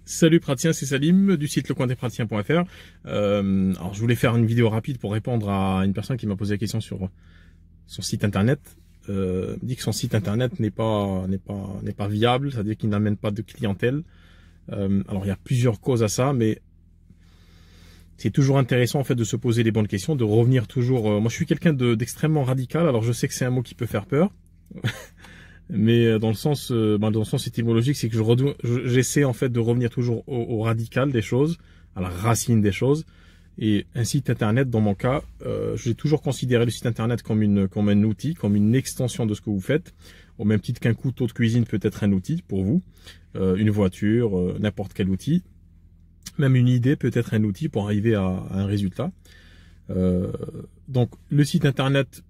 Salut praticiens, c'est Salim du site lecoindespraticiens.fr. Alors je voulais faire une vidéo rapide pour répondre à une personne qui m'a posé la question sur son site internet. Dit que son site internet n'est pas viable, c'est-à-dire qu'il n'amène pas de clientèle. Alors il y a plusieurs causes à ça, mais c'est toujours intéressant en fait de se poser les bonnes questions, de revenir toujours. Moi je suis quelqu'un d'extrêmement radical, alors je sais que c'est un mot qui peut faire peur. Mais dans le sens étymologique, c'est que j'essaie en fait de revenir toujours au radical des choses, à la racine des choses. Et un site internet, dans mon cas, j'ai toujours considéré le site internet comme un outil, comme une extension de ce que vous faites, au même titre qu'un couteau de cuisine peut être un outil pour vous, une voiture, n'importe quel outil, même une idée peut être un outil pour arriver à un résultat. Donc le site internet,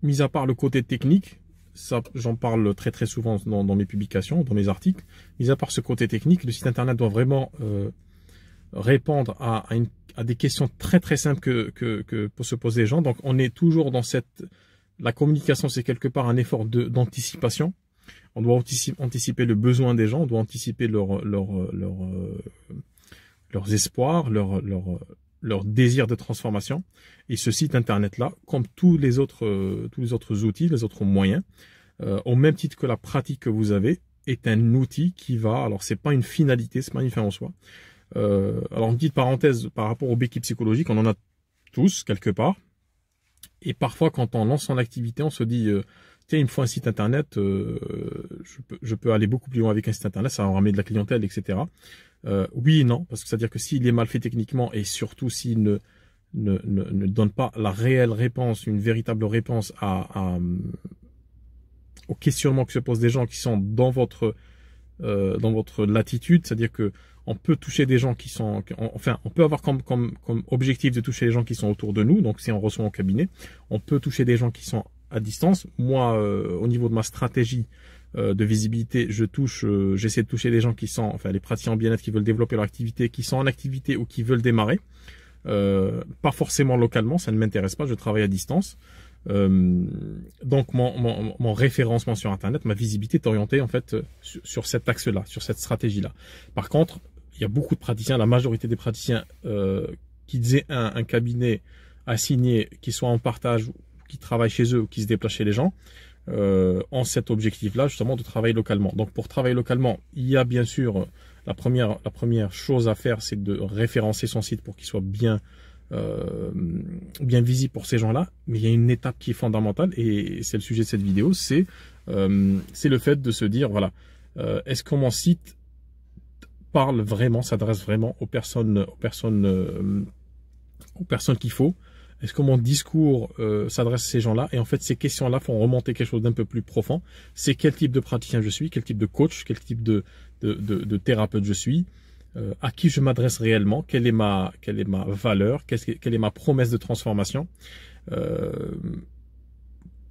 mis à part le côté technique, ça, j'en parle très souvent dans mes publications, dans mes articles. Mis à part ce côté technique, le site internet doit vraiment répondre à des questions très simples que pour se poser les gens. Donc on est toujours dans la communication, c'est quelque part un effort d'anticipation. On doit anticiper le besoin des gens, on doit anticiper leurs espoirs, leur désir de transformation. Et ce site internet là, comme tous les autres outils, les autres moyens, au même titre que la pratique que vous avez, est un outil qui va, alors c'est pas une finalité, c'est pas une fin en soi. Alors une petite parenthèse par rapport au béquilles psychologiques, on en a tous quelque part. Et parfois quand on lance son activité, on se dit tiens, il me faut un site internet, je peux aller beaucoup plus loin avec un site internet, ça va ramener de la clientèle, etc. Oui et non, parce que c'est-à-dire que s'il est mal fait techniquement et surtout s'il ne donne pas la réelle réponse, une véritable réponse au questionnement que se posent des gens qui sont dans votre latitude, c'est-à-dire que on peut toucher des gens qui sont, enfin, on peut avoir comme objectif de toucher les gens qui sont autour de nous, donc si on reçoit en cabinet, on peut toucher des gens qui sont à distance. Moi, au niveau de ma stratégie de visibilité, j'essaie de toucher les gens qui sont, enfin, les praticiens en bien-être qui veulent développer leur activité, qui sont en activité ou qui veulent démarrer. Pas forcément localement, ça ne m'intéresse pas, je travaille à distance. Donc mon référencement sur internet, ma visibilité est orientée en fait sur cet axe-là, sur cette stratégie-là. Par contre, il y a beaucoup de praticiens, la majorité des praticiens qui aient un cabinet assigné, qui soit en partage, qui travaillent chez eux ou qui se déplacent chez les gens, ont cet objectif-là justement de travailler localement. Donc pour travailler localement, il y a bien sûr la première chose à faire, c'est de référencer son site pour qu'il soit bien visible pour ces gens-là. Mais il y a une étape qui est fondamentale et c'est le sujet de cette vidéo, c'est le fait de se dire voilà, est-ce que mon site parle vraiment, s'adresse vraiment aux personnes qu'il faut? Est-ce que mon discours s'adresse à ces gens-là? Et en fait, ces questions-là font remonter quelque chose d'un peu plus profond. C'est quel type de praticien je suis, quel type de coach, quel type de thérapeute je suis, à qui je m'adresse réellement, quelle est ma valeur, quelle est ma promesse de transformation,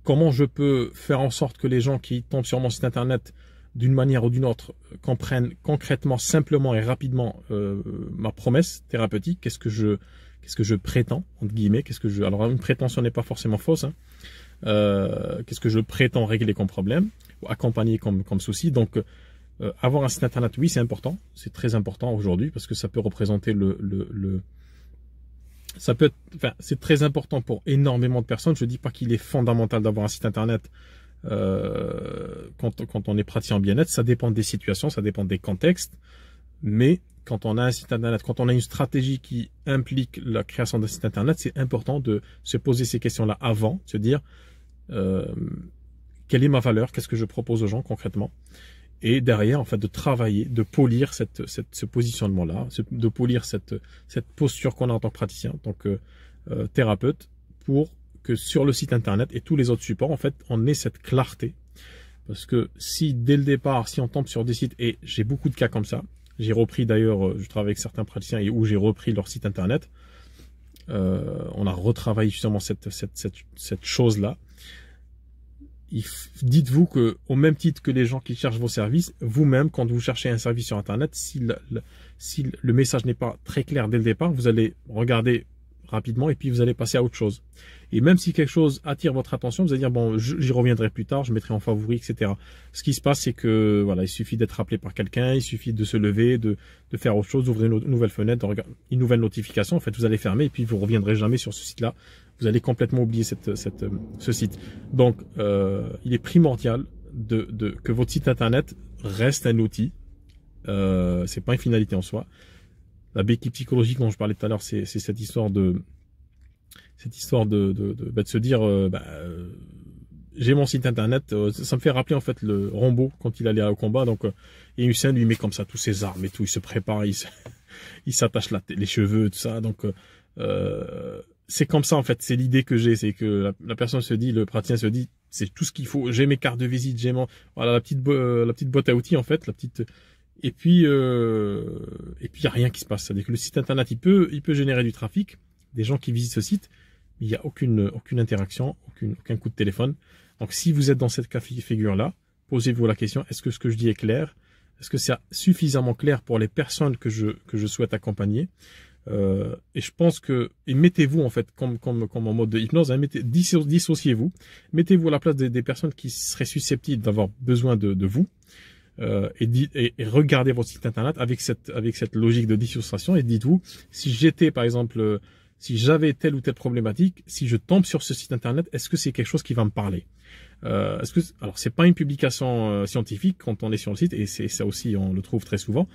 comment je peux faire en sorte que les gens qui tombent sur mon site internet d'une manière ou d'une autre comprennent concrètement, simplement et rapidement ma promesse thérapeutique, qu'est-ce que je prétends, entre guillemets, alors une prétention n'est pas forcément fausse, hein. Qu'est-ce que je prétends régler comme problème, ou accompagner comme souci. Donc avoir un site internet, oui, c'est important, c'est très important aujourd'hui parce que ça peut représenter c'est très important pour énormément de personnes. Je dis pas qu'il est fondamental d'avoir un site internet quand on est praticien en bien-être, ça dépend des situations, ça dépend des contextes, mais quand on a un site internet, quand on a une stratégie qui implique la création d'un site internet, c'est important de se poser ces questions-là avant, se dire quelle est ma valeur, qu'est-ce que je propose aux gens concrètement, et derrière, en fait, de travailler, de polir ce positionnement-là, de polir cette posture qu'on a en tant que praticien, en tant que thérapeute, pour que sur le site internet et tous les autres supports, en fait, on ait cette clarté. Parce que si dès le départ, si on tombe sur des sites, et j'ai beaucoup de cas comme ça, j'ai repris d'ailleurs, je travaille avec certains praticiens où j'ai repris leur site internet, on a retravaillé justement cette chose-là. Dites-vous que, au même titre que les gens qui cherchent vos services, vous-même, quand vous cherchez un service sur internet, si le message n'est pas très clair dès le départ, vous allez regarder rapidement et puis vous allez passer à autre chose. Et même si quelque chose attire votre attention, vous allez dire bon, j'y reviendrai plus tard, je mettrai en favori, etc. Ce qui se passe, c'est que voilà, il suffit d'être appelé par quelqu'un, il suffit de se lever, de faire autre chose, d'ouvrir une nouvelle fenêtre, une nouvelle notification. En fait, vous allez fermer et puis vous reviendrez jamais sur ce site-là. Vous allez complètement oublier ce site. Donc, il est primordial que votre site internet reste un outil. C'est pas une finalité en soi. La béquille psychologique dont je parlais tout à l'heure, c'est cette histoire de se dire j'ai mon site internet, ça me fait rappeler en fait le Rambo quand il allait au combat. Donc et Hussein lui met comme ça tous ses armes et tout, il se prépare, il s'attache les cheveux, tout ça. Donc c'est comme ça en fait, c'est l'idée que j'ai, c'est que la personne se dit, le praticien se dit, c'est tout ce qu'il faut, j'ai mes cartes de visite, j'ai voilà la petite boîte à outils en fait, et puis y a rien qui se passe. C'est-à-dire que le site internet il peut générer du trafic, des gens qui visitent ce site, mais il n'y a aucune interaction, aucun coup de téléphone. Donc si vous êtes dans cette cas de figure là, posez-vous la question, est-ce que ce que je dis est clair? Est-ce que c'est suffisamment clair pour les personnes que je souhaite accompagner? Et je pense que, et mettez-vous en fait comme en mode de hypnose, hein, dissociez-vous, mettez-vous à la place des personnes qui seraient susceptibles d'avoir besoin de vous, et regardez votre site internet avec cette logique de dissociation et dites-vous, si j'étais par exemple, si j'avais telle ou telle problématique, si je tombe sur ce site internet, est-ce que c'est quelque chose qui va me parler? Alors c'est pas une publication scientifique quand on est sur le site, et c'est ça aussi on le trouve très souvent.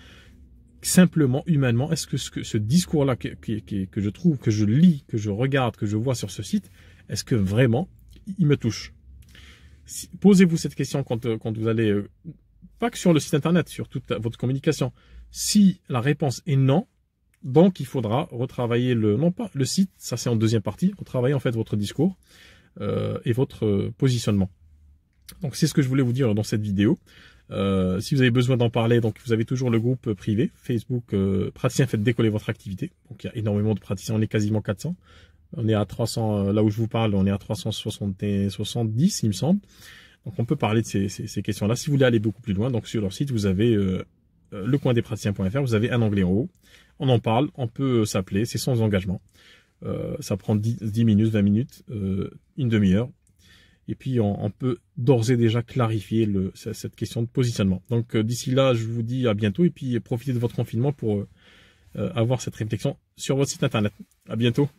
Simplement, humainement, est-ce que ce discours-là que je trouve, que je lis, que je regarde, que je vois sur ce site, est-ce que vraiment il me touche? Posez-vous cette question quand vous allez, pas que sur le site internet, sur toute votre communication. Si la réponse est non, donc il faudra retravailler non pas le site, ça c'est en deuxième partie, retravailler en fait votre discours et votre positionnement. Donc c'est ce que je voulais vous dire dans cette vidéo. Si vous avez besoin d'en parler, donc vous avez toujours le groupe privé Facebook Praticien Faites Décoller Votre Activité. Donc il y a énormément de praticiens, on est quasiment 400. On est à 300, là où je vous parle, on est à 370 il me semble. Donc on peut parler de ces questions-là. Si vous voulez aller beaucoup plus loin, donc sur leur site vous avez lecoindespraticiens.fr, vous avez un onglet en haut. On en parle, on peut s'appeler, c'est sans engagement. Ça prend 10 minutes, 20 minutes, une demi-heure. Et puis on peut d'ores et déjà clarifier cette question de positionnement. Donc d'ici là, je vous dis à bientôt et puis profitez de votre confinement pour avoir cette réflexion sur votre site internet. À bientôt.